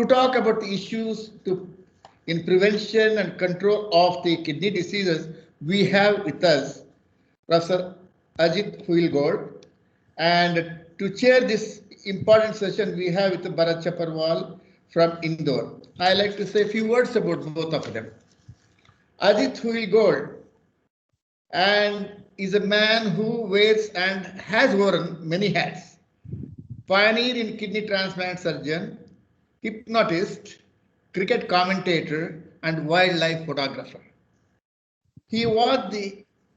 To talk about the issues in prevention and control of the kidney diseases, we have with us Professor Ajit Huilgold, and to chair this important session, we have with Bharat Chaparwal from Indore. I like to say a few words about both of them. Ajit Huilgold and is a man who wears and has worn many hats. Pioneer in kidney transplant surgeon, hypnotist, cricket commentator, and wildlife photographer. He was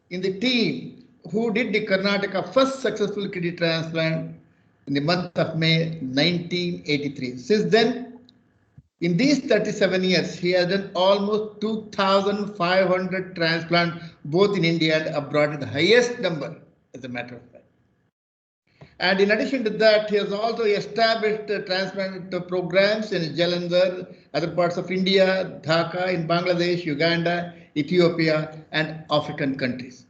in the team who did the Karnataka first successful kidney transplant in the month of May 1983. Since then, in these 37 years, he has done almost 2,500 transplants, both in India and abroad, the highest number, as a matter of fact. And in addition to that, he has also established transplant programs in Jalandhar, other parts of India, Dhaka in Bangladesh, Uganda, Ethiopia, and African countries.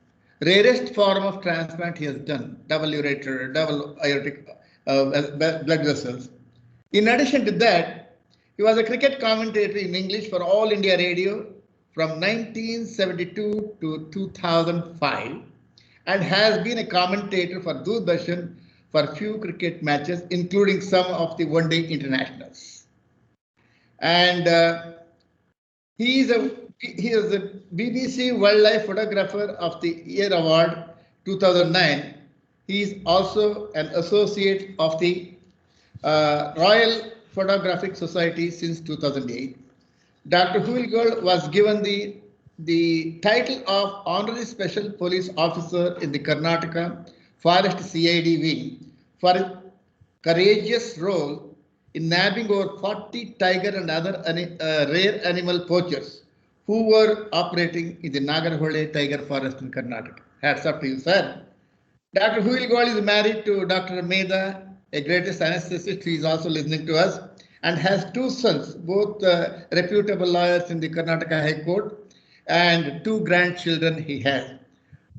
Rarest form of transplant he has done, double ureter, double aortic blood vessels. In addition to that, he was a cricket commentator in English for All India Radio from 1972 to 2005 and has been a commentator for Doordarshan for few cricket matches, including some of the one-day internationals. And he is a BBC Wildlife Photographer of the Year Award 2009. He is also an associate of the Royal Photographic Society since 2008. Dr. Huilgold was given the title of Honorary Special Police Officer in the Karnataka Forest CID wing for his courageous role in nabbing over 40 tiger and other rare animal poachers who were operating in the Nagarhole Tiger Forest in Karnataka. Hats up to you, sir. Dr. Huilgold is married to Dr. Meda, a greatest anesthetist who is also listening to us, and has two sons, both reputable lawyers in the Karnataka High Court, and two grandchildren he has.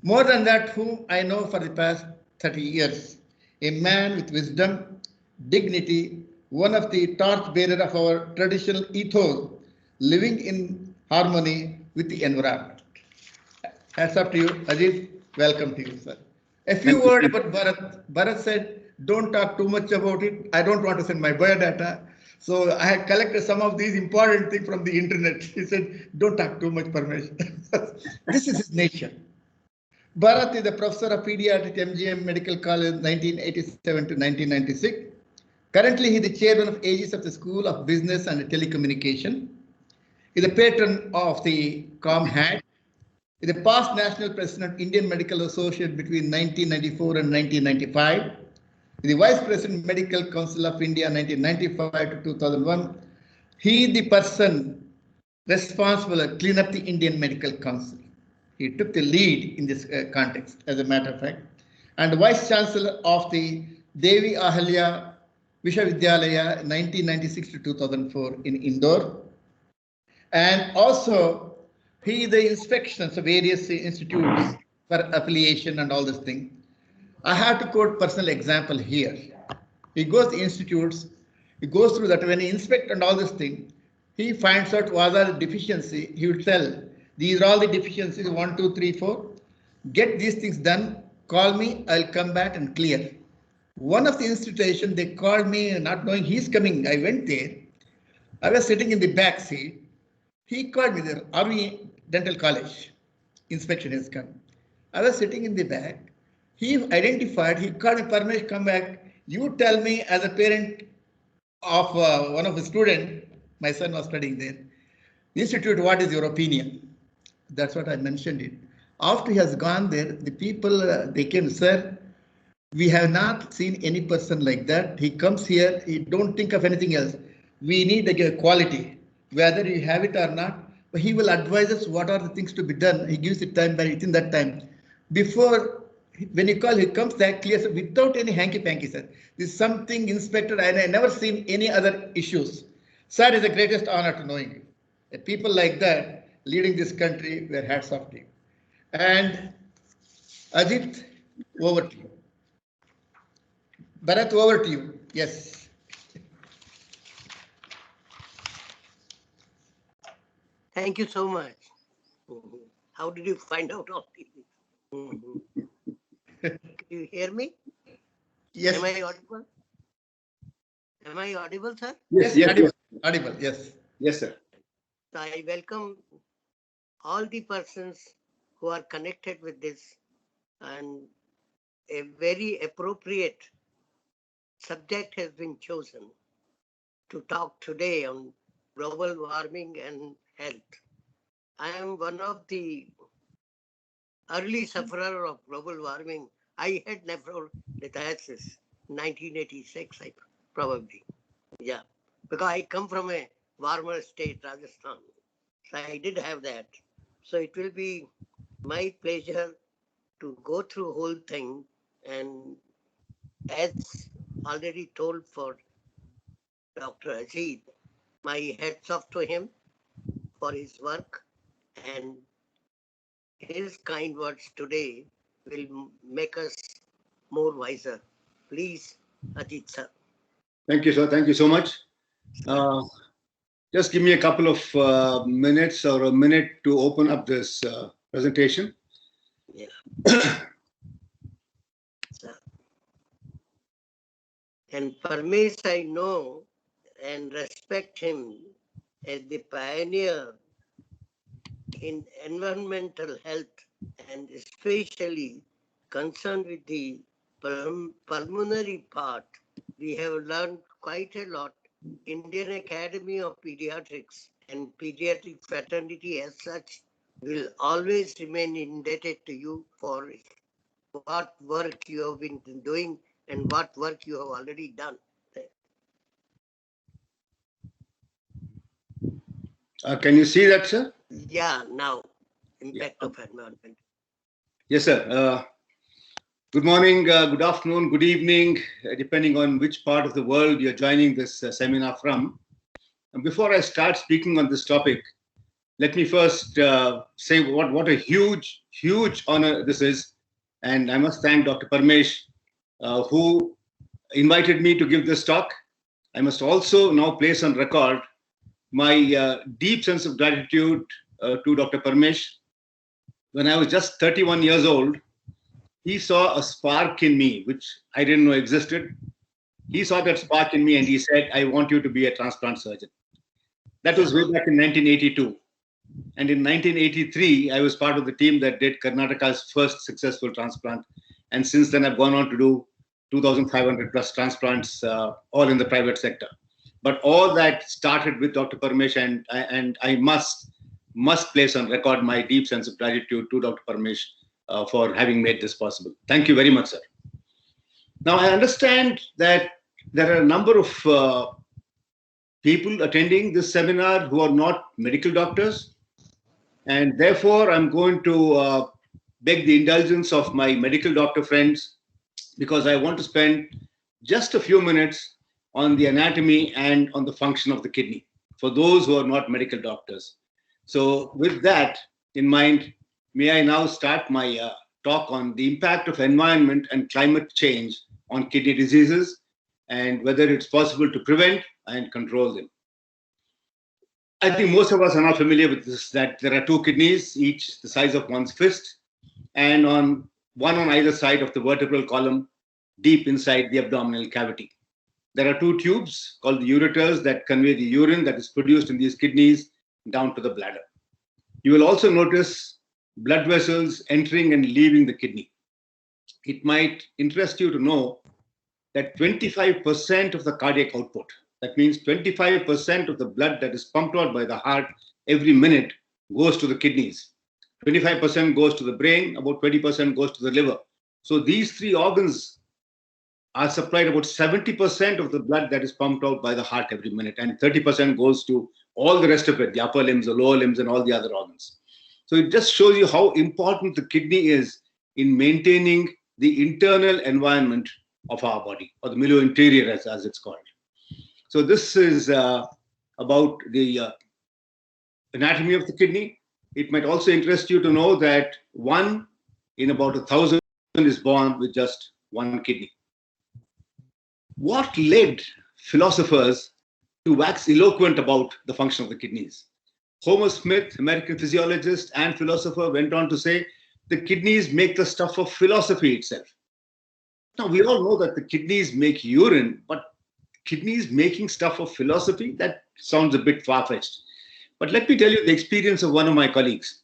More than that, whom I know for the past 30 years, a man with wisdom, dignity, one of the torchbearers of our traditional ethos, living in harmony with the environment. Hats up to you, Ajit. Welcome to you, sir. A few words about Bharat. Bharat said, don't talk too much about it. I don't want to send my biodata. So I had collected some of these important things from the internet. He said, don't talk too much permission. This is his nature. Bharat is a professor of pediatrics at MGM Medical College 1987 to 1996. Currently, he is the chairman of Aegis of the School of Business and Telecommunication. He is a patron of the ComHat. He is the past national president of Indian Medical Association between 1994 and 1995. He is the vice president Medical Council of India 1995 to 2001. He is the person responsible to clean up the Indian Medical Council. He took the lead in this context, as a matter of fact, and vice chancellor of the Devi Ahalya Vishwavidyalaya 1996 to 2004 in Indore. And also, he is the inspections of various institutes for affiliation and all this thing. I have to quote personal example here. He goes to institutes, he goes through that when he inspects and all this thing, he finds out what are the deficiency. He will tell, these are all the deficiencies, 1, 2, 3, 4. Get these things done, call me, I'll come back and clear. One of the institutions, they called me not knowing he's coming. I went there. I was sitting in the back seat. He called me there, Army Dental College. Inspection has come. I was sitting in the back. He identified, he called me, Parmesh, come back. You tell me as a parent of one of the students, my son was studying there, institute, what is your opinion? That's what I mentioned it. After he has gone there, the people, they came, sir, we have not seen any person like that. He comes here, he don't think of anything else. We need a quality, whether you have it or not. But he will advise us what are the things to be done. He gives it time by within that time. Before, when you call, he comes that clear without any hanky-panky, sir. This is something inspected, and I never seen any other issues. Sir, it's the greatest honor to knowing you. People like that leading this country, we're hats off to you. And Ajit, over to you. Bharat, over to you. Yes. Thank you so much. How did you find out all these? Can you hear me? Yes. Am I audible? Am I audible, sir? Yes, yes, audible. Audible, yes. Yes, sir. So I welcome all the persons who are connected with this, and a very appropriate subject has been chosen to talk today on global warming and health. I am one of the early sufferer of global warming. I had nephrolithiasis 1986, probably. Yeah, because I come from a warmer state, Rajasthan. So I did have that. So it will be my pleasure to go through whole thing, and as already told for Dr. Ajit, my hats off to him for his work, and his kind words today will make us more wiser. Please, Ajit sir. Thank you, sir. Thank you so much. Just give me a couple of minutes or a minute to open up this presentation. Yeah. Sir. And Parmesh, I know and respect him as the pioneer in environmental health, and especially concerned with the pulmonary part. We have learned quite a lot. Indian Academy of Pediatrics and Pediatric Fraternity as such will always remain indebted to you for what work you have been doing and what work you have already done. Can you see that, sir? Yeah, now, impact of environment. Yes, sir. Good morning, good afternoon, good evening, depending on which part of the world you're joining this seminar from. And before I start speaking on this topic, let me first say what a huge, huge honor this is. And I must thank Dr. Parmesh, who invited me to give this talk. I must also now place on record my deep sense of gratitude to Dr. Parmesh. When I was just 31 years old, he saw a spark in me, which I didn't know existed. He saw that spark in me and he said, I want you to be a transplant surgeon. That was way back in 1982. And in 1983, I was part of the team that did Karnataka's first successful transplant. And since then, I've gone on to do 2,500 plus transplants, all in the private sector. But all that started with Dr. Parmesh, and I must place on record my deep sense of gratitude to Dr. Parmesh for having made this possible. Thank you very much, sir. Now, I understand that there are a number of people attending this seminar who are not medical doctors, and therefore I'm going to beg the indulgence of my medical doctor friends, because I want to spend just a few minutes on the anatomy and on the function of the kidney for those who are not medical doctors. So with that in mind, may I now start my talk on the impact of environment and climate change on kidney diseases and whether it's possible to prevent and control them. I think most of us are now familiar with this, that there are two kidneys, each the size of one's fist, and one on either side of the vertebral column, deep inside the abdominal cavity. There are two tubes called the ureters that convey the urine that is produced in these kidneys down to the bladder. You will also notice blood vessels entering and leaving the kidney. It might interest you to know that 25% of the cardiac output, that means 25% of the blood that is pumped out by the heart every minute, goes to the kidneys. 25% goes to the brain, about 20% goes to the liver. So these three organs are supplied about 70% of the blood that is pumped out by the heart every minute, and 30% goes to all the rest of it, the upper limbs, the lower limbs, and all the other organs. So it just shows you how important the kidney is in maintaining the internal environment of our body, or the milieu interior as it's called. So this is about the anatomy of the kidney. It might also interest you to know that 1 in about 1,000 is born with just one kidney. What led philosophers to wax eloquent about the function of the kidneys? Homer Smith, American physiologist and philosopher, went on to say, the kidneys make the stuff of philosophy itself. Now, we all know that the kidneys make urine, but kidneys making stuff of philosophy, that sounds a bit far-fetched. But let me tell you the experience of one of my colleagues.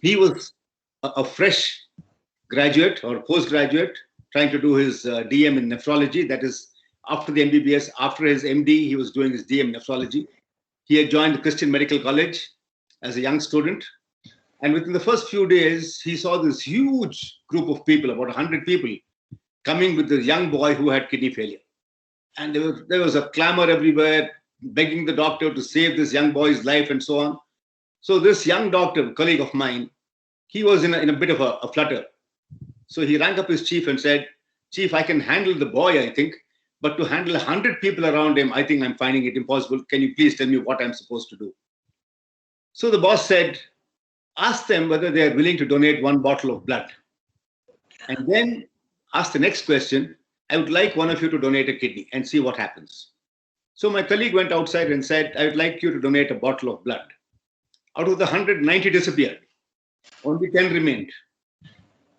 He was a fresh graduate or postgraduate trying to do his DM in nephrology. That is, after the MBBS, after his MD, he was doing his DM nephrology. He had joined the Christian Medical College as a young student. And within the first few days, he saw this huge group of people, about 100 people, coming with the young boy who had kidney failure. And there was a clamor everywhere, begging the doctor to save this young boy's life and so on. So this young doctor, colleague of mine, he was in a bit of a flutter. So he rang up his chief and said, Chief, I can handle the boy, I think, but to handle 100 people around him, I think I'm finding it impossible. Can you please tell me what I'm supposed to do? So the boss said, ask them whether they are willing to donate 1 bottle of blood. And then ask the next question, I would like one of you to donate a kidney and see what happens. So my colleague went outside and said, I would like you to donate a bottle of blood. Out of the 190 disappeared. Only 10 remained.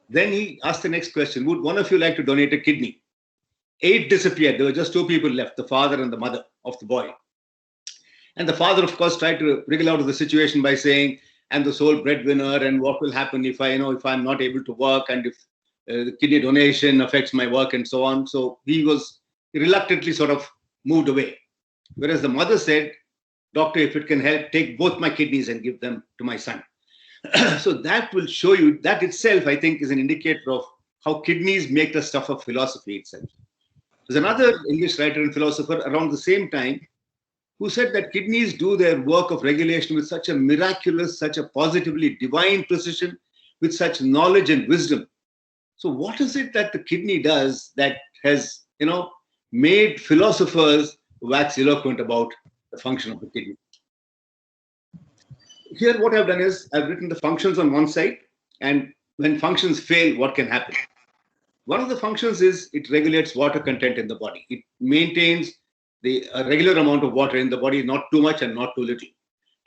Then he asked the next question, would one of you like to donate a kidney? 8 disappeared. There were just 2 people left, the father and the mother of the boy. And the father, of course, tried to wriggle out of the situation by saying, I'm the sole breadwinner, and what will happen if I'm not able to work, and if the kidney donation affects my work and so on. So he reluctantly sort of moved away. Whereas the mother said, doctor, if it can help, take both my kidneys and give them to my son. So that will show you, that itself, I think, is an indicator of how kidneys make the stuff of philosophy itself. There's another English writer and philosopher around the same time who said that kidneys do their work of regulation with such a miraculous, such a positively divine precision, with such knowledge and wisdom. So what is it that the kidney does that has, made philosophers wax eloquent about the function of the kidney? Here, what I've done is I've written the functions on one side, and when functions fail, what can happen? One of the functions is it regulates water content in the body. It maintains a regular amount of water in the body, not too much and not too little.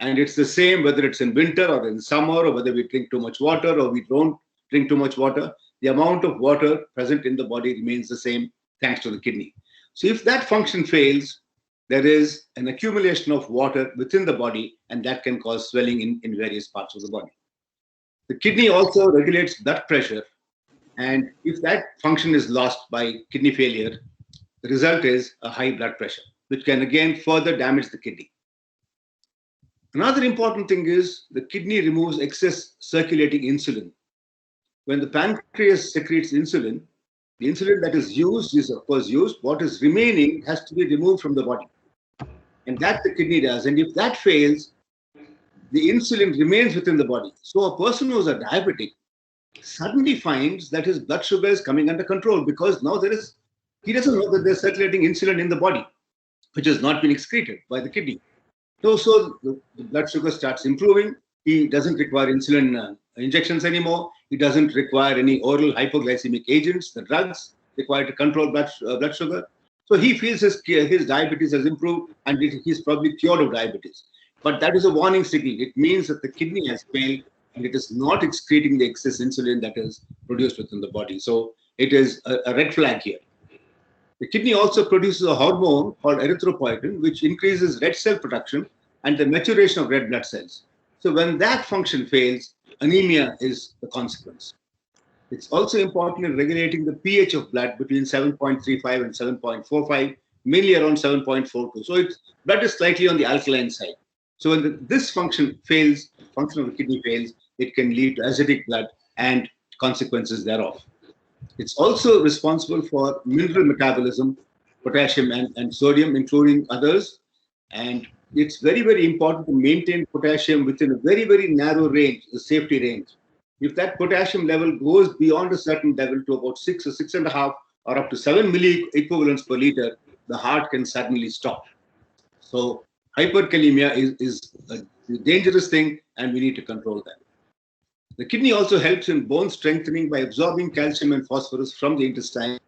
And it's the same whether it's in winter or in summer, or whether we drink too much water or we don't drink too much water. The amount of water present in the body remains the same thanks to the kidney. So if that function fails, there is an accumulation of water within the body, and that can cause swelling in various parts of the body. The kidney also regulates blood pressure. And if that function is lost by kidney failure, the result is a high blood pressure, which can again further damage the kidney. Another important thing is the kidney removes excess circulating insulin. When the pancreas secretes insulin, the insulin that is used is of course used. What is remaining has to be removed from the body. And that the kidney does. And if that fails, the insulin remains within the body. So a person who is a diabetic suddenly finds that his blood sugar is coming under control, because now he doesn't know that there's circulating insulin in the body, which has not been excreted by the kidney. So the blood sugar starts improving. He doesn't require insulin injections anymore. He doesn't require any oral hypoglycemic agents, the drugs required to control blood sugar. So he feels his diabetes has improved, and he's probably cured of diabetes. But that is a warning signal. It means that the kidney has failed, and it is not excreting the excess insulin that is produced within the body. So it is a red flag here. The kidney also produces a hormone called erythropoietin, which increases red cell production and the maturation of red blood cells. So when that function fails, anemia is the consequence. It's also important in regulating the pH of blood between 7.35 and 7.45, mainly around 7.42. So blood is slightly on the alkaline side. So when this function fails, function of the kidney fails, it can lead to acidic blood and consequences thereof. It's also responsible for mineral metabolism, potassium and sodium, including others. And it's very, very important to maintain potassium within a very, very narrow range, the safety range. If that potassium level goes beyond a certain level to about 6 or 6.5 or up to 7 milliequivalents per liter, the heart can suddenly stop. So hyperkalemia is a dangerous thing, and we need to control that. The kidney also helps in bone strengthening by absorbing calcium and phosphorus from the intestine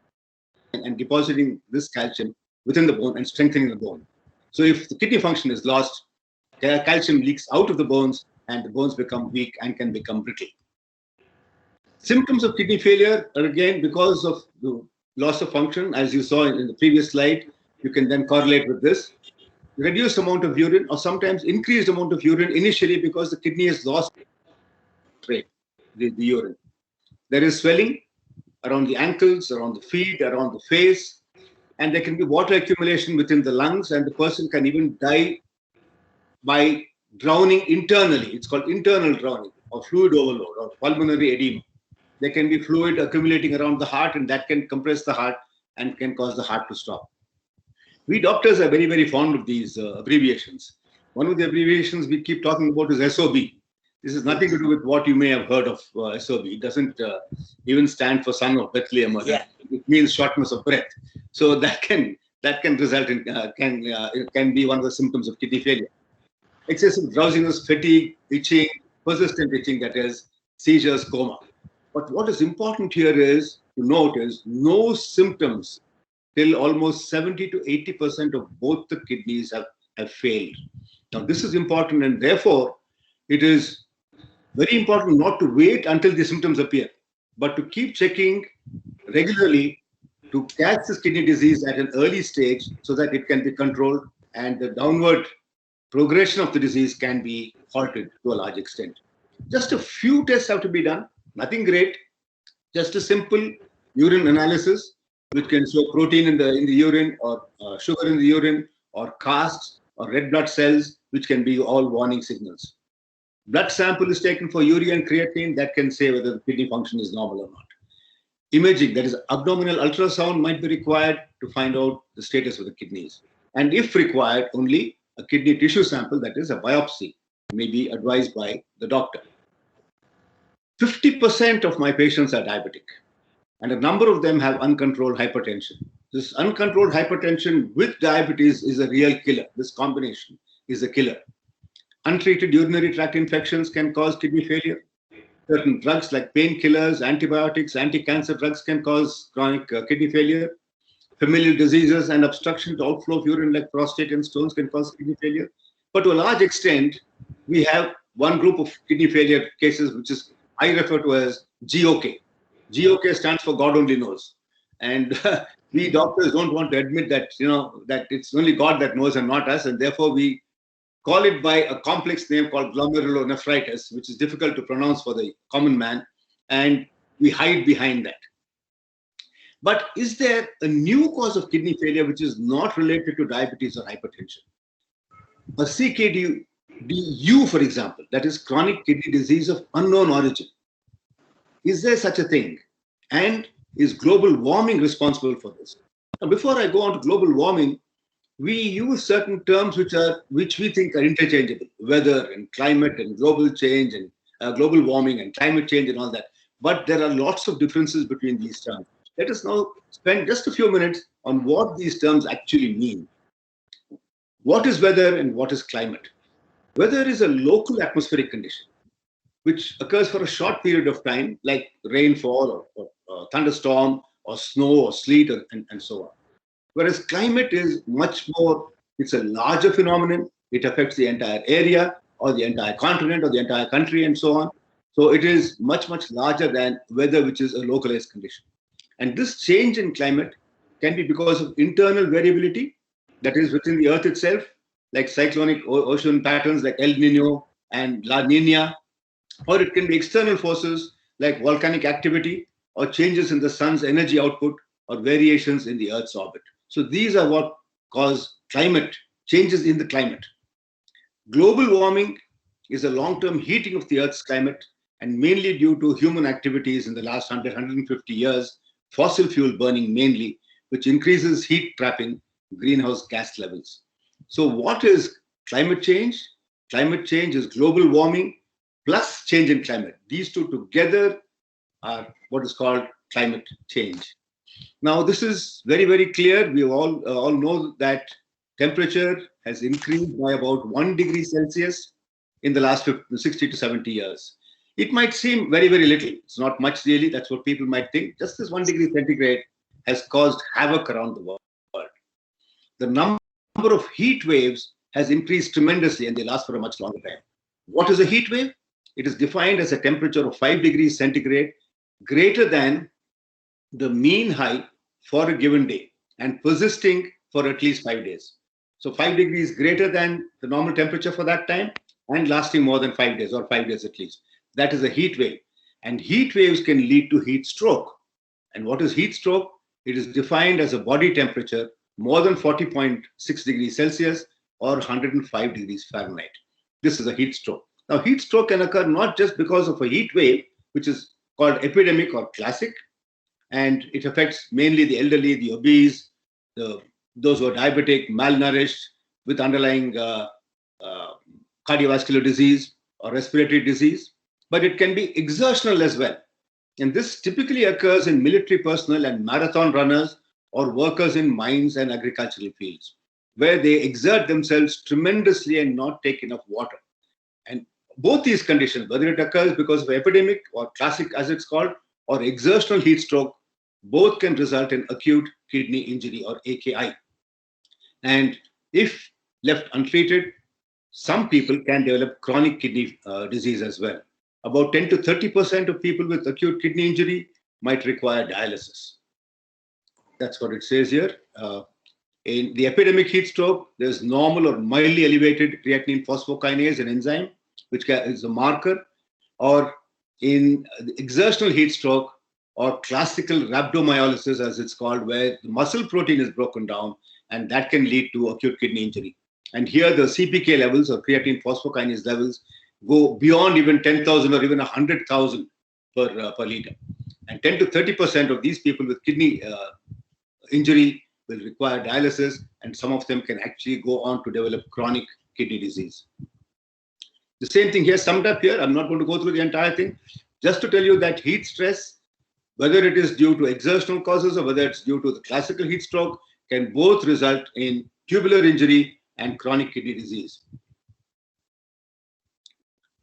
and depositing this calcium within the bone and strengthening the bone. So if the kidney function is lost, calcium leaks out of the bones and the bones become weak and can become brittle. Symptoms of kidney failure are again because of the loss of function, as you saw in the previous slide. You can then correlate with this. Reduced amount of urine or sometimes increased amount of urine initially because the kidney has lost the urine. There is swelling around the ankles, around the feet, around the face, and there can be water accumulation within the lungs, and the person can even die by drowning internally. It's called internal drowning or fluid overload or pulmonary edema. There can be fluid accumulating around the heart, and that can compress the heart and can cause the heart to stop. We doctors are very, very fond of these abbreviations. One of the abbreviations we keep talking about is SOB. This is nothing to do with what you may have heard of SOB. It doesn't even stand for Son of Bethlehem. Yeah. It means shortness of breath. So that can result in can be one of the symptoms of kidney failure. Excessive drowsiness, fatigue, itching, persistent itching, that is seizures, coma. But what is important here is to note is no symptoms till almost 70 to 80% of both the kidneys have failed. Now this is important, and therefore it is very important not to wait until the symptoms appear, but to keep checking regularly to catch this kidney disease at an early stage so that it can be controlled and the downward progression of the disease can be halted to a large extent. Just a few tests have to be done, nothing great, just a simple urine analysis which can show protein in the urine or sugar in the urine or casts or red blood cells, which can be all warning signals. Blood sample is taken for urea and creatinine, that can say whether the kidney function is normal or not. Imaging, that is abdominal ultrasound, might be required to find out the status of the kidneys. And if required, only a kidney tissue sample, that is a biopsy, may be advised by the doctor. 50% of my patients are diabetic, and a number of them have uncontrolled hypertension. This uncontrolled hypertension with diabetes is a real killer. This combination is a killer. Untreated urinary tract infections can cause kidney failure. Certain drugs like painkillers, antibiotics, anti-cancer drugs can cause chronic kidney failure. Familial diseases and obstruction to outflow of urine like prostate and stones can cause kidney failure. But to a large extent, we have one group of kidney failure cases, which is I refer to as GOK. GOK stands for God only knows. And we doctors don't want to admit that, that it's only God that knows and not us. And therefore, we call it by a complex name called glomerulonephritis, which is difficult to pronounce for the common man. And we hide behind that. But is there a new cause of kidney failure which is not related to diabetes or hypertension? A CKDU, for example, that is chronic kidney disease of unknown origin. Is there such a thing? And is global warming responsible for this? Now, before I go on to global warming, we use certain terms which we think are interchangeable: weather and climate and global change and global warming and climate change and all that. But there are lots of differences between these terms. Let us now spend just a few minutes on what these terms actually mean. What is weather and what is climate? Weather is a local atmospheric condition which occurs for a short period of time, like rainfall or thunderstorm or snow or sleet and so on. Whereas climate is much more, it's a larger phenomenon. It affects the entire area or the entire continent or the entire country and so on. So it is much, much larger than weather, which is a localized condition. And this change in climate can be because of internal variability, that is within the earth itself, like cyclonic ocean patterns like El Nino and La Nina, or it can be external forces like volcanic activity or changes in the sun's energy output or variations in the earth's orbit. So these are what cause climate changes in the climate. Global warming is a long-term heating of the earth's climate, and mainly due to human activities in the last 150 years, fossil fuel burning mainly, which increases heat trapping, greenhouse gas levels. So what is climate change? Climate change is global warming plus change in climate. These two together are what is called climate change. Now, this is very, very clear. We all know that temperature has increased by about 1 degree Celsius in the last 60 to 70 years. It might seem very, very little. It's not much really. That's what people might think. Just this 1 degree centigrade has caused havoc around the world. The number of heat waves has increased tremendously and they last for a much longer time. What is a heat wave? It is defined as a temperature of 5 degrees centigrade greater than the mean height for a given day and persisting for at least 5 days. So 5 degrees greater than the normal temperature for that time and lasting more than 5 days or 5 days at least. That is a heat wave. And heat waves can lead to heat stroke. And what is heat stroke? It is defined as a body temperature more than 40.6 degrees Celsius or 105 degrees Fahrenheit. This is a heat stroke. Now, heat stroke can occur not just because of a heat wave, which is called epidemic or classic, and it affects mainly the elderly, the obese, those who are diabetic, malnourished, with underlying cardiovascular disease or respiratory disease, but it can be exertional as well. And this typically occurs in military personnel and marathon runners or workers in mines and agricultural fields, where they exert themselves tremendously and not take enough water. And both these conditions, whether it occurs because of epidemic or classic as it's called, or exertional heat stroke, both can result in acute kidney injury or AKI. And if left untreated, some people can develop chronic kidney disease as well. About 10 to 30% of people with acute kidney injury might require dialysis. That's what it says here. In the epidemic heat stroke, there's normal or mildly elevated creatinine phosphokinase, an enzyme, which is a marker, or in exertional heat stroke or classical rhabdomyolysis, as it's called, where the muscle protein is broken down, and that can lead to acute kidney injury. And here the CPK levels or creatine phosphokinase levels go beyond even 10,000 or even 100,000 per liter. And 10 to 30% of these people with kidney injury will require dialysis, and some of them can actually go on to develop chronic kidney disease. The same thing here summed up here. I'm not going to go through the entire thing. Just to tell you that heat stress, whether it is due to exertional causes or whether it's due to the classical heat stroke, can both result in tubular injury and chronic kidney disease.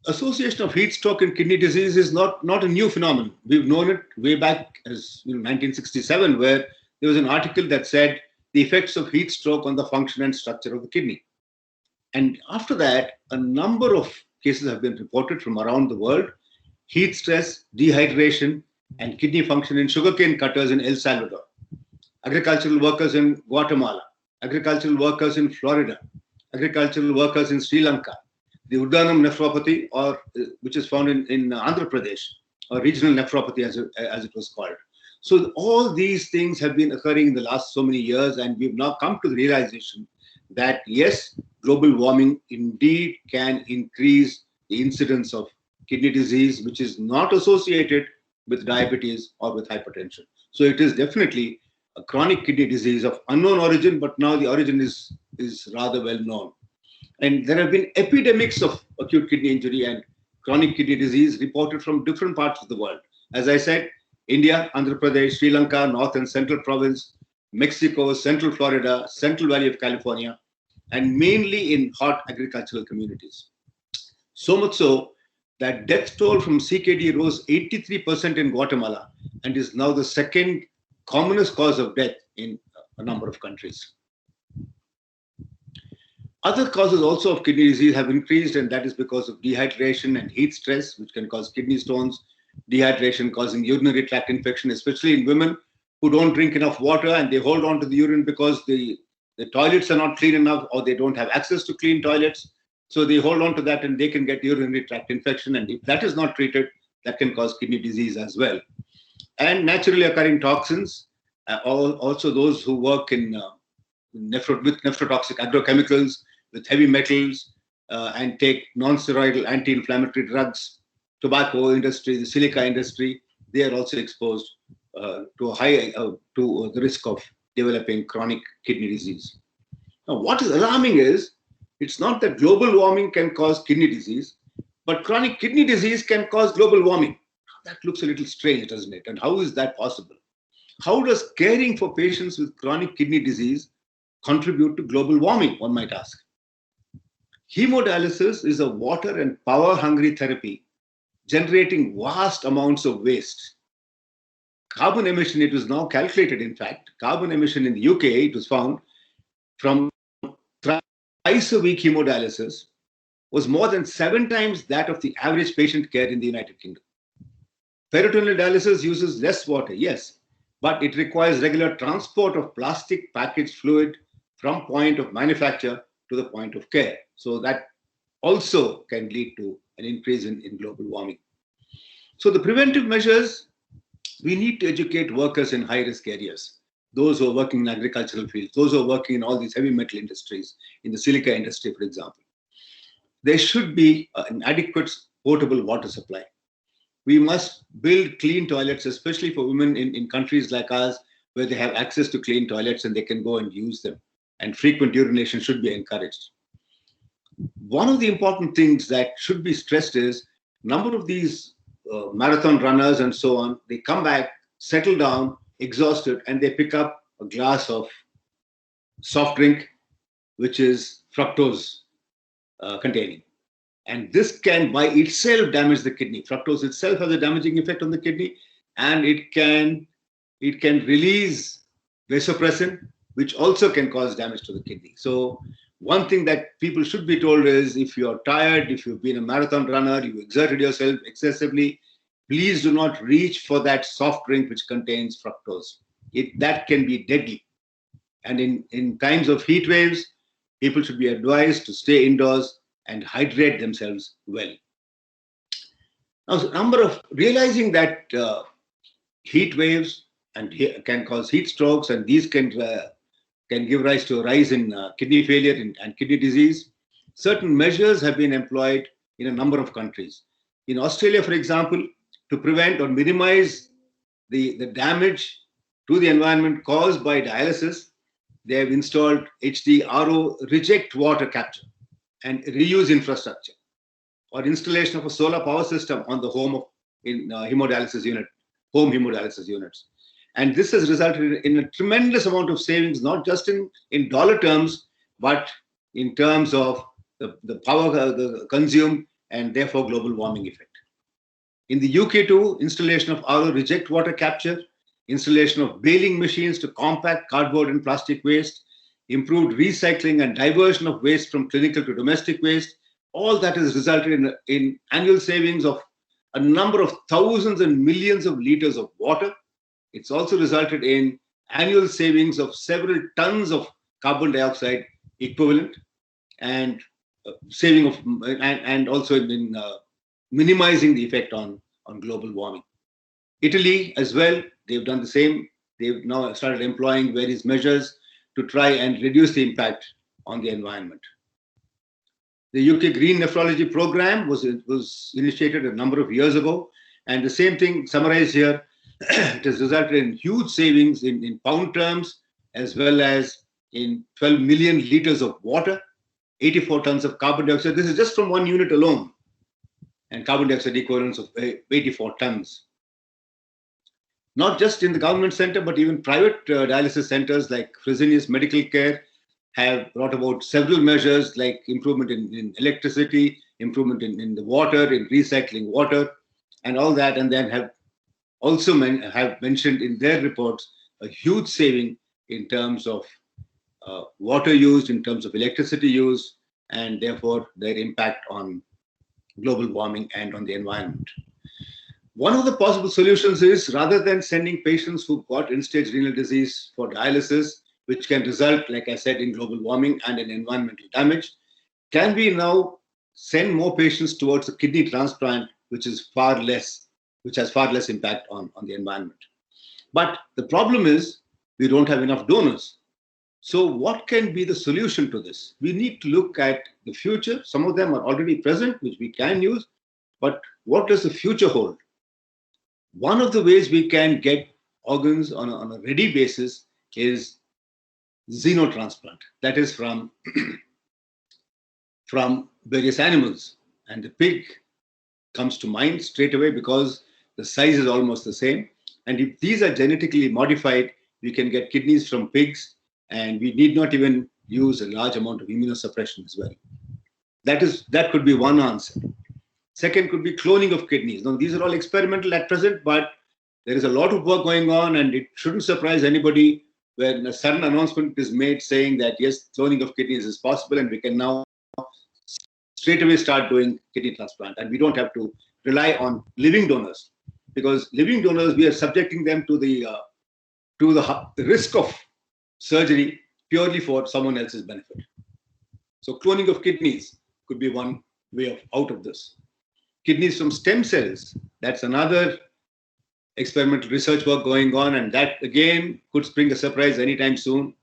Association of heat stroke and kidney disease is not a new phenomenon. We've known it way back as 1967, where there was an article that said the effects of heat stroke on the function and structure of the kidney. And after that, a number of cases have been reported from around the world: heat stress, dehydration, and kidney function in sugarcane cutters in El Salvador, agricultural workers in Guatemala, agricultural workers in Florida, agricultural workers in Sri Lanka, the Uddanam nephropathy, which is found in Andhra Pradesh, or regional nephropathy as it was called. So all these things have been occurring in the last so many years, and we've now come to the realization that yes, global warming indeed can increase the incidence of kidney disease, which is not associated with diabetes or with hypertension. So it is definitely a chronic kidney disease of unknown origin, but now the origin is rather well known. And there have been epidemics of acute kidney injury and chronic kidney disease reported from different parts of the world. As I said, India, Andhra Pradesh, Sri Lanka, North and Central Province, Mexico, Central Florida, Central Valley of California, and mainly in hot agricultural communities. So much so that death toll from CKD rose 83% in Guatemala and is now the second commonest cause of death in a number of countries. Other causes also of kidney disease have increased, and that is because of dehydration and heat stress, which can cause kidney stones, dehydration causing urinary tract infection, especially in women who don't drink enough water and they hold on to the urine because the toilets are not clean enough or they don't have access to clean toilets. So they hold on to that and they can get urinary tract infection. And if that is not treated, that can cause kidney disease as well. And naturally occurring toxins, also those who work with nephrotoxic agrochemicals, with heavy metals, and take non-steroidal anti-inflammatory drugs, tobacco industry, the silica industry, they are also exposed to the risk of developing chronic kidney disease. Now, what is alarming is, it's not that global warming can cause kidney disease, but chronic kidney disease can cause global warming. That looks a little strange, doesn't it? And how is that possible? How does caring for patients with chronic kidney disease contribute to global warming, one might ask? Hemodialysis is a water and power-hungry therapy generating vast amounts of waste. Carbon emission, it was now calculated, in fact, carbon emission in the UK, it was found from twice a week hemodialysis was more than 7 times that of the average patient care in the United Kingdom. Peritoneal dialysis uses less water, yes, but it requires regular transport of plastic packaged fluid from point of manufacture to the point of care. So that also can lead to an increase in global warming. So the preventive measures, we need to educate workers in high-risk areas, those who are working in agricultural fields, those who are working in all these heavy metal industries, in the silica industry, for example. There should be an adequate potable water supply. We must build clean toilets, especially for women in countries like ours, where they have access to clean toilets and they can go and use them. And frequent urination should be encouraged. One of the important things that should be stressed is number of these marathon runners and so on, they come back, settle down, exhausted, and they pick up a glass of soft drink, which is fructose containing. And this can by itself damage the kidney. Fructose itself has a damaging effect on the kidney, and it can release vasopressin, which also can cause damage to the kidney. So one thing that people should be told is, if you're tired, if you've been a marathon runner, you exerted yourself excessively, please do not reach for that soft drink which contains fructose. That can be deadly. And in times of heat waves, people should be advised to stay indoors and hydrate themselves well. Now, realizing that heat waves can cause heat strokes, and these can give rise to a rise in kidney failure and kidney disease, certain measures have been employed in a number of countries. In Australia, for example, to prevent or minimize the damage to the environment caused by dialysis, they have installed HDRO reject water capture and reuse infrastructure, or installation of a solar power system on the home hemodialysis units. And this has resulted in a tremendous amount of savings, not just in dollar terms, but in terms of the power consumed and therefore global warming effect. In the UK too, installation of RO reject water capture, installation of baling machines to compact cardboard and plastic waste, improved recycling and diversion of waste from clinical to domestic waste, all that has resulted in annual savings of a number of thousands and millions of liters of water. It's also resulted in annual savings of several tons of carbon dioxide equivalent, and saving of and also in minimizing the effect on global warming. Italy as well, they've done the same. They've now started employing various measures to try and reduce the impact on the environment. The UK Green Nephrology Program was initiated a number of years ago, and the same thing summarized here. It has resulted in huge savings in pound terms, as well as in 12 million liters of water, 84 tons of carbon dioxide. This is just from one unit alone, and carbon dioxide equivalents of 84 tons. Not just in the government center, but even private dialysis centers like Fresenius Medical Care have brought about several measures like improvement in electricity, improvement in the water, in recycling water, and all that, and then have also have mentioned in their reports a huge saving in terms of water used, in terms of electricity use, and therefore their impact on global warming and on the environment. One of the possible solutions is, rather than sending patients who've got end-stage renal disease for dialysis, which can result, like I said, in global warming and in environmental damage, can we now send more patients towards a kidney transplant, which has far less impact on the environment? But the problem is we don't have enough donors. So what can be the solution to this? We need to look at the future. Some of them are already present, which we can use, but what does the future hold? One of the ways we can get organs on a ready basis is xenotransplant. That is from various animals. And the pig comes to mind straight away because the size is almost the same. And if these are genetically modified, we can get kidneys from pigs, and we need not even use a large amount of immunosuppression as well. That could be one answer. Second could be cloning of kidneys. Now, these are all experimental at present, but there is a lot of work going on, and it shouldn't surprise anybody when a sudden announcement is made saying that yes, cloning of kidneys is possible and we can now straight away start doing kidney transplant, and we don't have to rely on living donors, because living donors, we are subjecting them to the risk of surgery purely for someone else's benefit. So cloning of kidneys could be one way of out of this. Kidneys from stem cells, that's another experimental research work going on, and that again could spring a surprise anytime soon,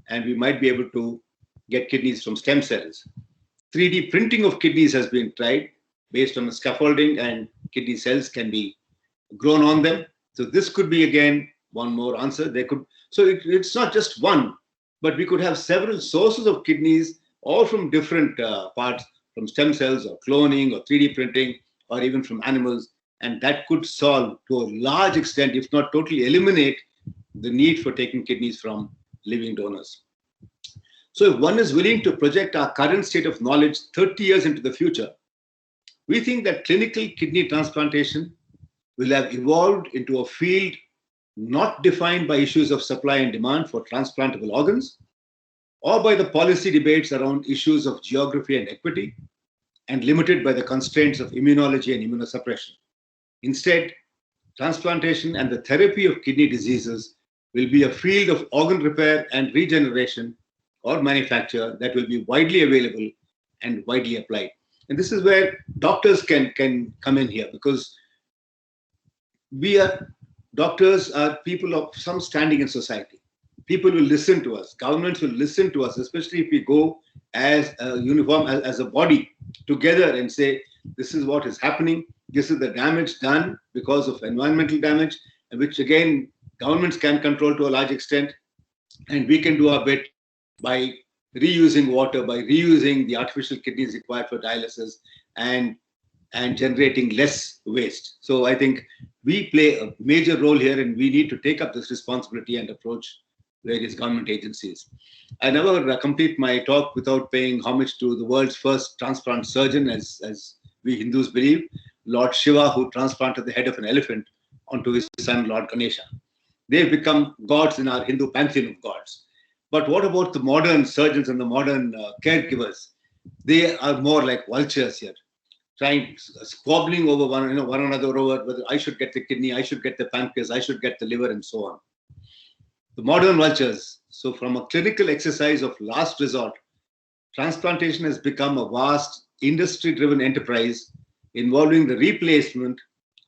and we might be able to get kidneys from stem cells. 3D printing of kidneys has been tried based on a scaffolding, and kidney cells can be grown on them. So this could be again one more answer. It's not just one, but we could have several sources of kidneys, all from different parts, from stem cells or cloning or 3D printing or even from animals. And that could solve to a large extent, if not totally eliminate, the need for taking kidneys from living donors. So if one is willing to project our current state of knowledge 30 years into the future, we think that clinical kidney transplantation will have evolved into a field not defined by issues of supply and demand for transplantable organs, or by the policy debates around issues of geography and equity, and limited by the constraints of immunology and immunosuppression. Instead, transplantation and the therapy of kidney diseases will be a field of organ repair and regeneration or manufacture that will be widely available and widely applied. And this is where doctors can come in here, because doctors are people of some standing in society. People will listen to us. Governments will listen to us, especially if we go as a uniform, as a body together and say, this is what is happening. This is the damage done because of environmental damage, which again, governments can control to a large extent. And we can do our bit by reusing water, by reusing the artificial kidneys required for dialysis, and generating less waste. So I think we play a major role here, and we need to take up this responsibility and approach various government agencies. I never complete my talk without paying homage to the world's first transplant surgeon, as we Hindus believe, Lord Shiva, who transplanted the head of an elephant onto his son, Lord Ganesha. They've become gods in our Hindu pantheon of gods. But what about the modern surgeons and the modern caregivers? They are more like vultures here, squabbling over one another over whether I should get the kidney, I should get the pancreas, I should get the liver, and so on. The modern vultures. So from a clinical exercise of last resort, transplantation has become a vast industry-driven enterprise involving the replacement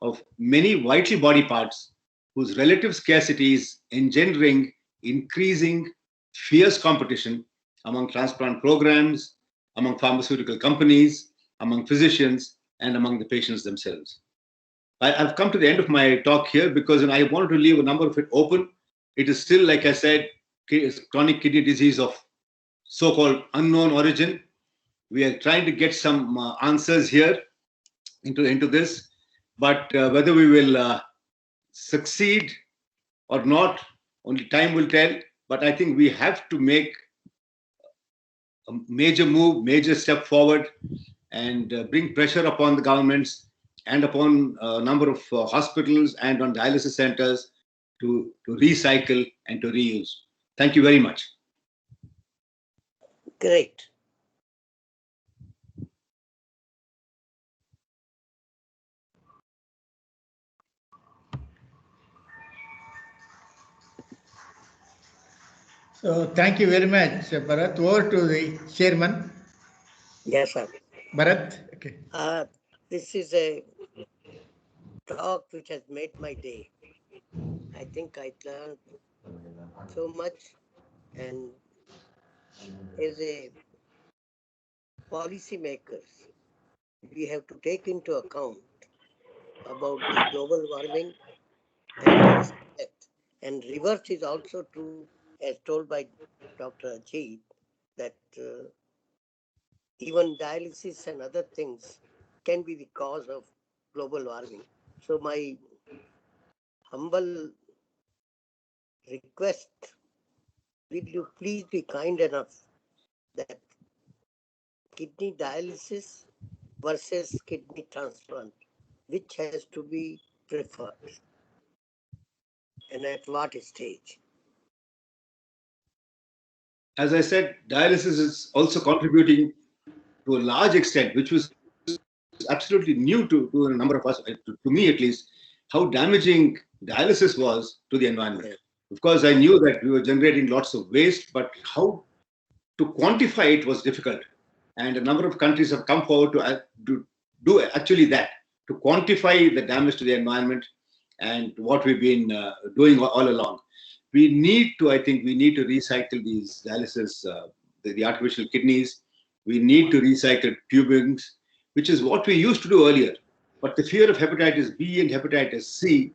of many vital body parts whose relative scarcity is engendering increasing fierce competition among transplant programs, among pharmaceutical companies, among physicians, and among the patients themselves. I've come to the end of my talk here because I wanted to leave a number of it open. It is still, like I said, chronic kidney disease of so-called unknown origin. We are trying to get some answers here into this, but whether we will succeed or not, only time will tell. But I think we have to make a major move, major step forward, and bring pressure upon the governments and upon a number of hospitals and on dialysis centers to recycle and to reuse. Thank you very much. Great. So thank you very much, Bharat. Over to the chairman. Yes, sir. Bharat. Okay. This is a talk which has made my day. I think I learned so much, and as a policy makers, we have to take into account about the global warming and respect. And reverse is also true, as told by Dr. Ajit, that even dialysis and other things can be the cause of global warming. So my humble request, will you please be kind enough that kidney dialysis versus kidney transplant, which has to be preferred and at what stage? as I said, dialysis is also contributing to a large extent, which was absolutely new to a number of us, to me at least, how damaging dialysis was to the environment. Of course, I knew that we were generating lots of waste, but how to quantify it was difficult. And a number of countries have come forward to do actually that, to quantify the damage to the environment and what we've been doing all along. We need to, I think, we need to recycle these dialysis, the artificial kidneys. We need to recycle tubings, which is what we used to do earlier. But the fear of hepatitis B and hepatitis C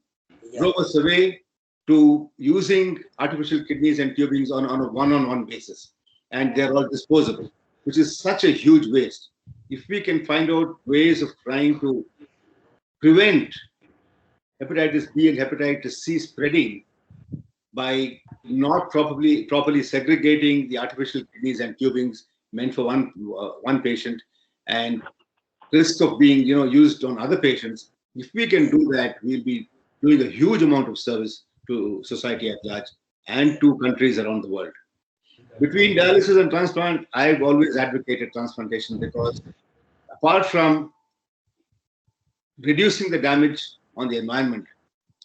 drove us away to using artificial kidneys and tubings on a one-on-one basis. And they're all disposable, which is such a huge waste. If we can find out ways of trying to prevent hepatitis B and hepatitis C spreading by not properly segregating the artificial kidneys and tubings meant for one patient and risk of being used on other patients, if we can do that, we'll be doing a huge amount of service to society at large and to countries around the world. Between dialysis and transplant, I've always advocated transplantation because apart from reducing the damage on the environment,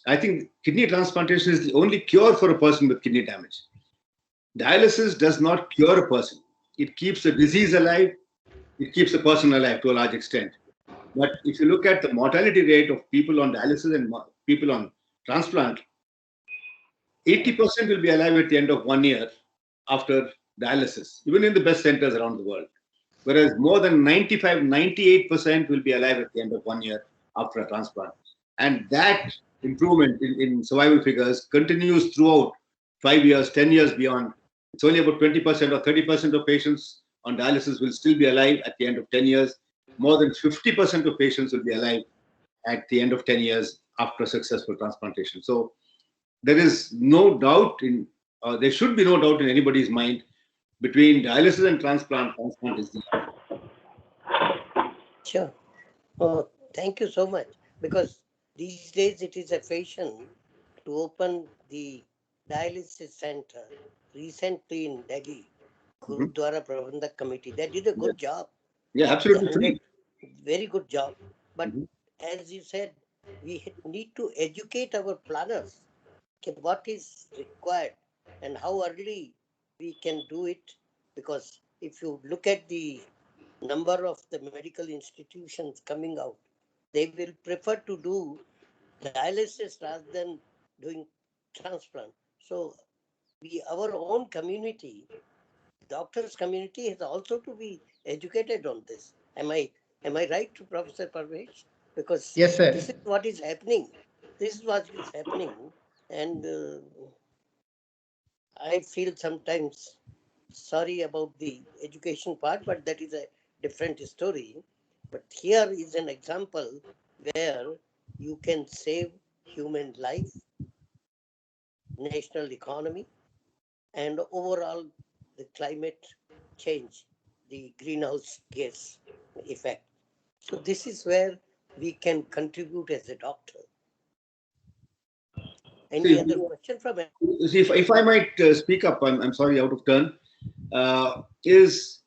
I think kidney transplantation is the only cure for a person with kidney damage. Dialysis does not cure a person. It keeps the disease alive. It keeps the person alive to a large extent. But if you look at the mortality rate of people on dialysis and people on transplant, 80% will be alive at the end of 1 year after dialysis, even in the best centers around the world. Whereas more than 98% will be alive at the end of 1 year after a transplant. And that improvement in survival figures continues throughout 5 years, 10 years beyond. It's only about 20% or 30% of patients on dialysis will still be alive at the end of 10 years. More than 50% of patients will be alive at the end of 10 years after successful transplantation. So there is no doubt there should be no doubt in anybody's mind between dialysis and transplant is the Sure. Oh, thank you so much. Because these days it is a fashion to open the dialysis center recently in Delhi, Gurudwara Prabandhak Committee. They did a good job. Yeah, absolutely. Very good job. But as you said, we need to educate our planners what is required and how early we can do it. Because if you look at the number of the medical institutions coming out, they will prefer to do dialysis rather than doing transplant. So our own community, doctors community, has also to be educated on this. Am I right, Professor Parvesh? Because yes, sir. This is what is happening. And I feel sometimes sorry about the education part, but that is a different story. But here is an example where you can save human life, national economy, and overall the climate change, the greenhouse gas effect. So this is where we can contribute as a doctor. Any other question from it? If I might speak up, I'm sorry, out of turn, is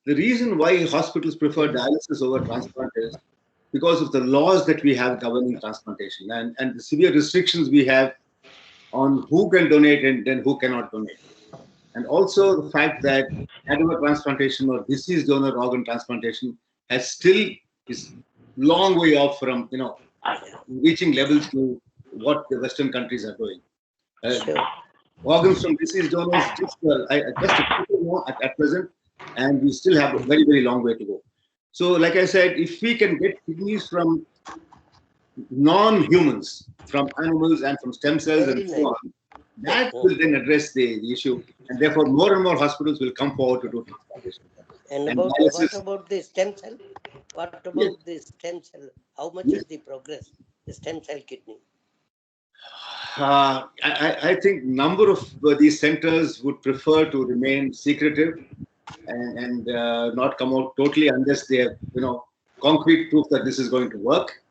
the reason why hospitals prefer dialysis over transplant is because of the laws that we have governing transplantation and the severe restrictions we have on who can donate and then who cannot donate. And also the fact that cadaveric transplantation or deceased donor organ transplantation is long way off from reaching levels to what the Western countries are doing. Sure. Organs from deceased donors just at present, and we still have a very, very long way to go. So, like I said, if we can get kidneys from non-humans, from animals and from stem cells and so on, that will then address the issue, and therefore more and more hospitals will come forward to do transplantation. And what about the stem cell? What about the stem cell? How much is the progress, the stem cell kidney? I think number of these centers would prefer to remain secretive and not come out totally unless they have concrete proof that this is going to work.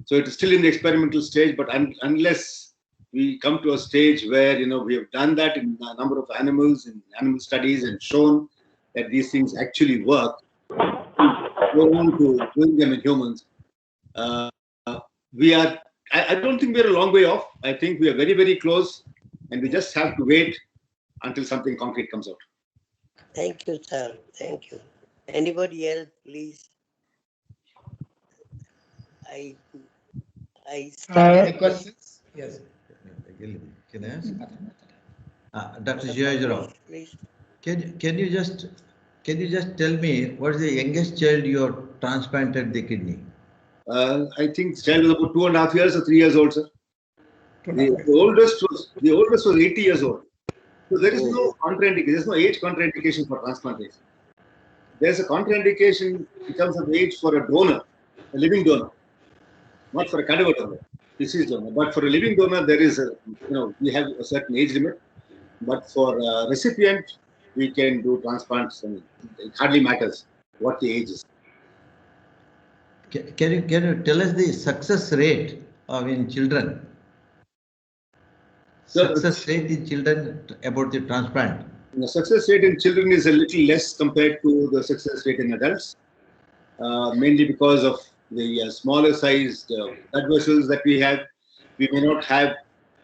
So it is still in the experimental stage, but unless we come to a stage where, we have done that in a number of animals, in animal studies, and shown that these things actually work, go on to doing them in humans. I don't think we're a long way off. I think we are very, very close, and we just have to wait until something concrete comes out. Thank you, sir. Thank you. Anybody else, please? I Any questions? Yes. Can I ask? Dr. Jayajirao, please. can you just tell me what is the youngest child you have transplanted the kidney? I think the child was about 2.5 years or 3 years old, sir. The oldest was 80 years old. So there is no contraindication. There is no age contraindication for transplantation. There is a contraindication in terms of age for a donor, a living donor, not for a cadaver donor, deceased donor. But for a living donor, there is we have a certain age limit. But for a recipient, we can do transplants, and it hardly matters what the age is. Can you tell us the success rate in children? Success rate in children about the transplant. The success rate in children is a little less compared to the success rate in adults, mainly because of the smaller sized blood vessels that we have. We may not have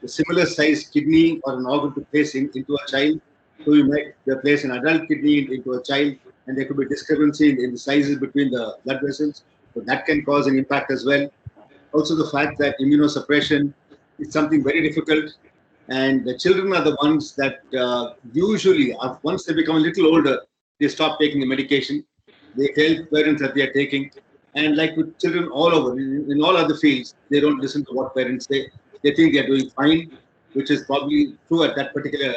a similar sized kidney or an organ to place into a child. So we might place an adult kidney into a child, and there could be discrepancy in the sizes between the blood vessels. So that can cause an impact as well. Also, the fact that immunosuppression is something very difficult. And the children are the ones that usually, once they become a little older, they stop taking the medication. They tell parents that they are taking. And like with children all over, in all other fields, they don't listen to what parents say. They think they are doing fine, which is probably true at that particular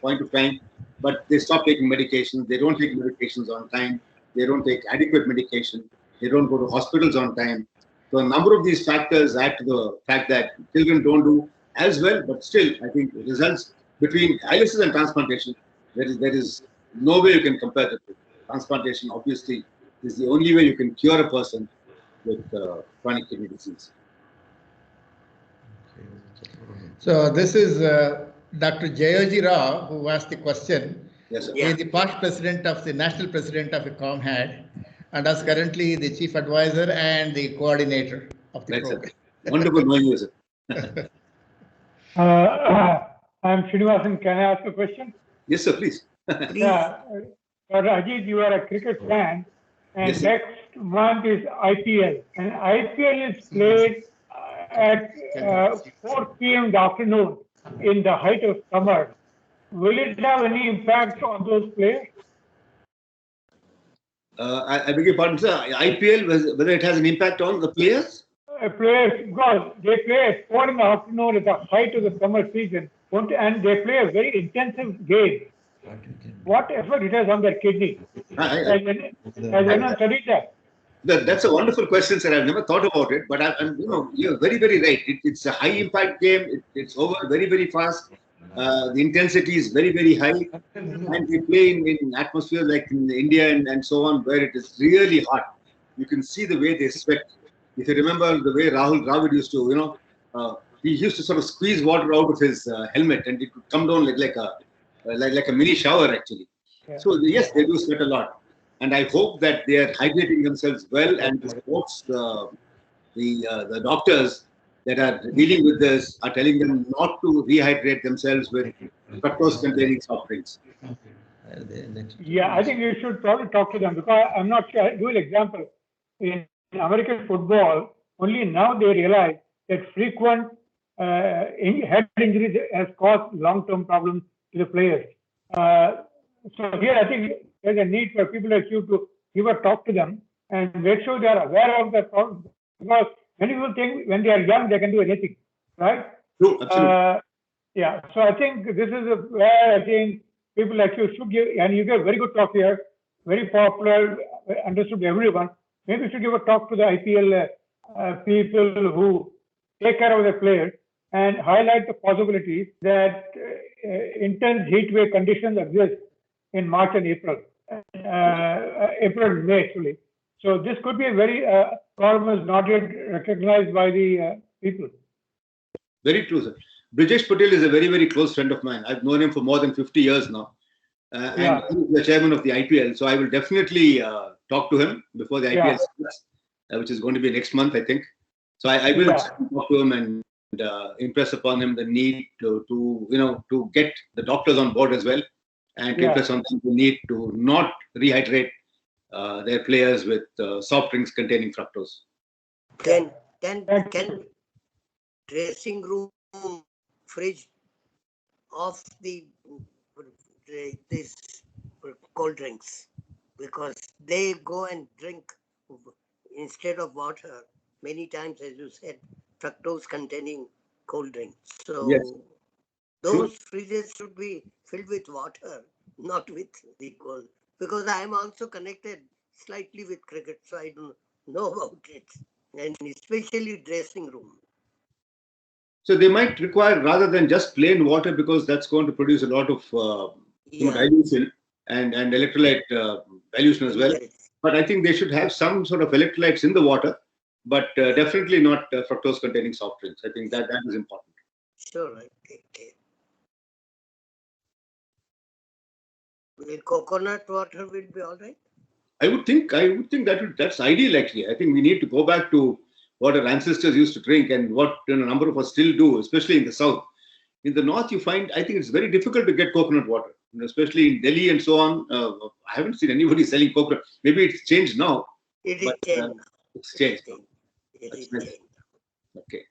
point of time. But they stop taking medications. They don't take medications on time. They don't take adequate medication. They don't go to hospitals on time. So a number of these factors add to the fact that children don't do as well, but still, I think the results between dialysis and transplantation, there is no way you can compare the two. Transplantation, obviously, is the only way you can cure a person with chronic kidney disease. So this is Dr. Jayoji Rao who asked the question. Yes, sir. He is the past president of the national president of COMHAD, and is currently the chief advisor and the coordinator of the program. Wonderful knowing you, sir. I'm Srinivasan. Can I ask a question? Yes, sir, please. Yeah, Ajit, you are a cricket fan, and yes, next month is IPL, and IPL is played at 4 p.m. in the afternoon in the height of summer. Will it have any impact on those players? I beg your pardon, sir. IPL, whether it has an impact on the players? Players, because they play at 4 in the afternoon at the height of the summer season, and they play a very intensive game. What effect it has on their kidney? Has anyone studied that? That's a wonderful question, sir. I've never thought about it, but you're very, very right. It's a high impact game. It's over very, very fast. The intensity is very, very high, and they play in atmosphere like in India and so on, where it is really hot. You can see the way they sweat. If you remember the way Rahul Dravid used to, he used to sort of squeeze water out of his helmet, and it would come down like a mini shower actually. Yeah. So yes, they do sweat a lot, and I hope that they are hydrating themselves well, and the sports, the doctors that are dealing with this are telling them not to rehydrate themselves with fructose-containing soft drinks. Yeah, I think you should probably talk to them, because I'm not sure. I'll give an example. In American football, only now they realize that frequent head injuries has caused long-term problems to the players. So here I think there's a need for people like you to give a talk to them and make sure they are aware of the problem. Because many people think when they are young, they can do anything, right? True, absolutely. Yeah, so I think this is where I think people like you should give, and you give very good talk here, very popular, understood by everyone. Maybe you should give a talk to the IPL people who take care of the players and highlight the possibilities that intense heat wave conditions exist in March and April, April and May actually. So this could be a very problem is not yet recognized by the people. Very true, sir. Brijesh Patel is a very, very close friend of mine. I've known him for more than 50 years now. And he's the chairman of the IPL. So I will definitely talk to him before the IPL starts, which is going to be next month, I think. So I will talk to him and impress upon him the need to get the doctors on board as well, and to impress on them the need to not rehydrate their players with soft drinks containing fructose. Can dressing room fridge off this cold drinks, because they go and drink instead of water many times, as you said, fructose containing cold drinks. So those fridges should be filled with water, not with the cold. Because I am also connected slightly with cricket, so I don't know about it, and especially dressing room. So they might require, rather than just plain water, because that's going to produce a lot of dilution and electrolyte dilution as well. Yes. But I think they should have some sort of electrolytes in the water, but definitely not fructose containing soft drinks. I think that is important. Sure. Okay. Will coconut water will be all right? I would think that's ideal actually. I think we need to go back to what our ancestors used to drink and what a number of us still do, especially in the south. In the north, you find, I think it's very difficult to get coconut water, especially in Delhi and so on. I haven't seen anybody selling coconut. Maybe it's changed now. It is changed. It's changed. It is changed. Okay.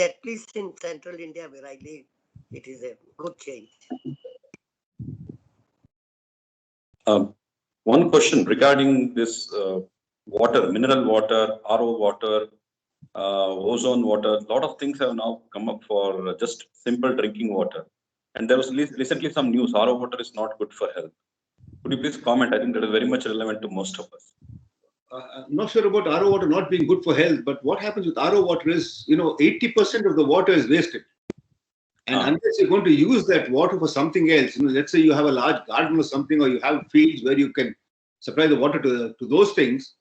At least in central India where I live, it is a good change. One question regarding this water, mineral water, RO water, ozone water. A lot of things have now come up for just simple drinking water. And there was recently some news, RO water is not good for health. Could you please comment? I think that is very much relevant to most of us. I'm not sure about RO water not being good for health, but what happens with RO water is, 80% of the water is wasted. And unless you're going to use that water for something else, let's say you have a large garden or something, or you have fields where you can supply the water to those things,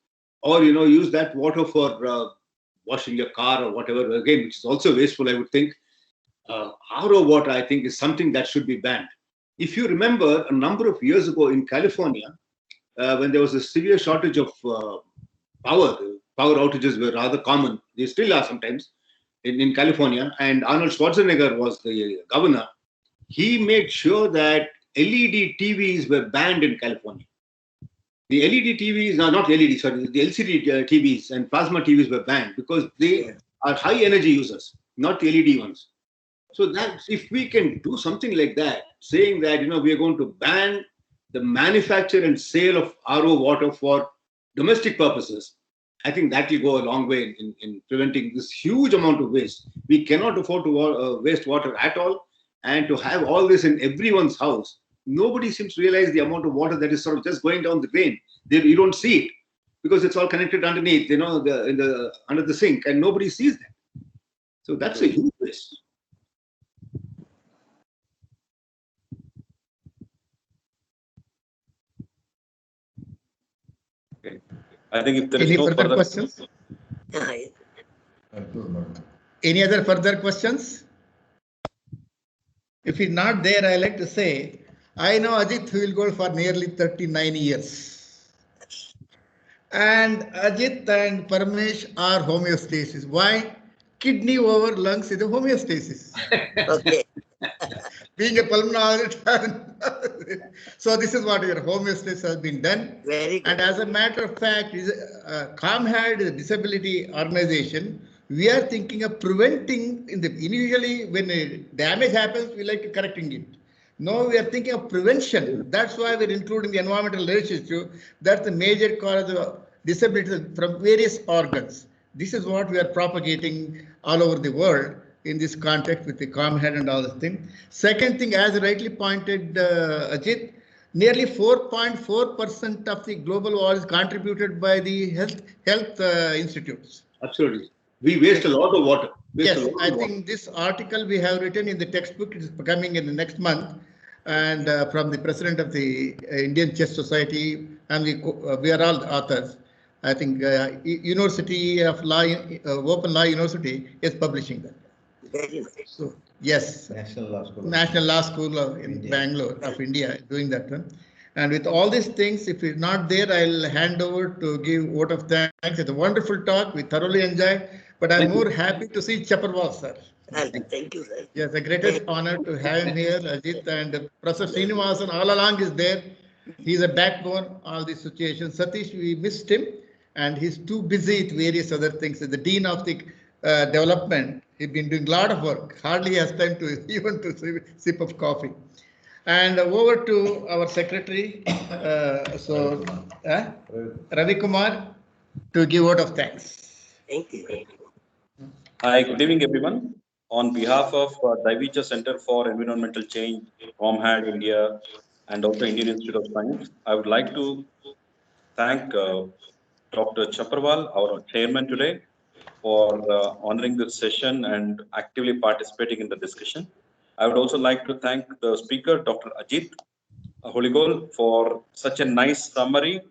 or, use that water for washing your car or whatever, again, which is also wasteful, I would think. RO water, I think, is something that should be banned. If you remember, a number of years ago in California, when there was a severe shortage of power outages were rather common. They still are sometimes in California. And Arnold Schwarzenegger was the governor. He made sure that LED TVs were banned in California. The LED TVs, not LED, sorry, the LCD TVs and plasma TVs were banned because they are high energy users, not the LED ones. So that if we can do something like that, saying that, we are going to ban the manufacture and sale of RO water for domestic purposes, I think that will go a long way in preventing this huge amount of waste. We cannot afford to waste water at all. And to have all this in everyone's house, nobody seems to realize the amount of water that is sort of just going down the drain. You don't see it because it's all connected underneath, under the sink, and nobody sees that. So that's a huge waste. Okay. I think if there is Any no further questions? Any other further questions? If it's not there, I like to say, I know Ajit who will go for nearly 39 years. And Ajit and Parmesh are homeostasis. Why? Kidney over lungs is a homeostasis. Okay. Being a pulmonologist, so this is what your homeostasis has been done. Very good. And as a matter of fact, ComHead is a disability organization. We are thinking of preventing initially when a damage happens, we like to correcting it. Now we are thinking of prevention. That's why we're including the environmental literature. That's the major cause of disability from various organs. This is what we are propagating all over the world in this context with the ComHead and all this thing. Second thing, as rightly pointed Ajit, nearly 4.4% of the global war is contributed by the health institutes. Absolutely. We waste a lot of water. Yes, I think this article we have written in the textbook, it is coming in the next month, and from the president of the Indian Chess Society, and we are all authors. I think University of Law, Open Law University is publishing that. Very nice. So, yes. National Law School. National Law School in India. Bangalore of India doing that one. And with all these things, if it's not there, I'll hand over to give vote of thanks. It's a wonderful talk. We thoroughly enjoyed. But I'm more happy to see Chaparwal, sir. Thank you, sir. Yes, the greatest honor to have him here, Ajit, and Professor Srinivasan all along is there. He's a backbone, all these situations. Satish, we missed him, and he's too busy with various other things. The Dean of the Development, he's been doing a lot of work. Hardly has time to even to sip of coffee. And over to our secretary, Ravi Kumar, to give vote of thanks. Thank you. Hi, good evening, everyone. On behalf of Daivicha Center for Environmental Change, ComHAD India, and also Indian Institute of Science, I would like to thank Dr. Chaparwal, our chairman today, for honoring this session and actively participating in the discussion. I would also like to thank the speaker, Dr. Ajit Holigol, for such a nice summary.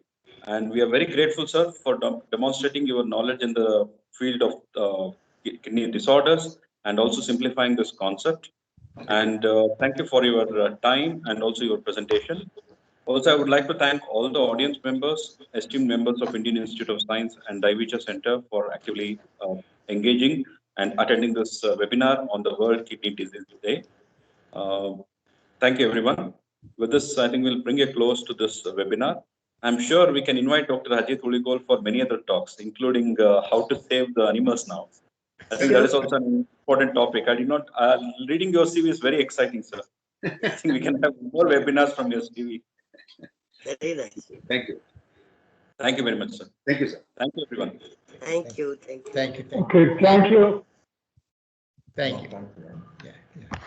And we are very grateful, sir, for demonstrating your knowledge in the field of kidney disorders and also simplifying this concept. And thank you for your time and also your presentation. Also, I would like to thank all the audience members, esteemed members of Indian Institute of Science and Daivicha Center for actively engaging and attending this webinar on the World Kidney Disease Day. Thank you, everyone. With this, I think we'll bring a close to this webinar. I'm sure we can invite Dr. Ajit Holigol for many other talks, including how to save the animals now. I think that is also an important topic. I did not, reading your CV is very exciting, sir. I think we can have more webinars from your CV. Very nice. Thank you. Thank you very much, sir. Thank you, sir. Thank you, everyone. Thank you. Thank you. Thank you. Okay, thank you. Thank you. Yeah.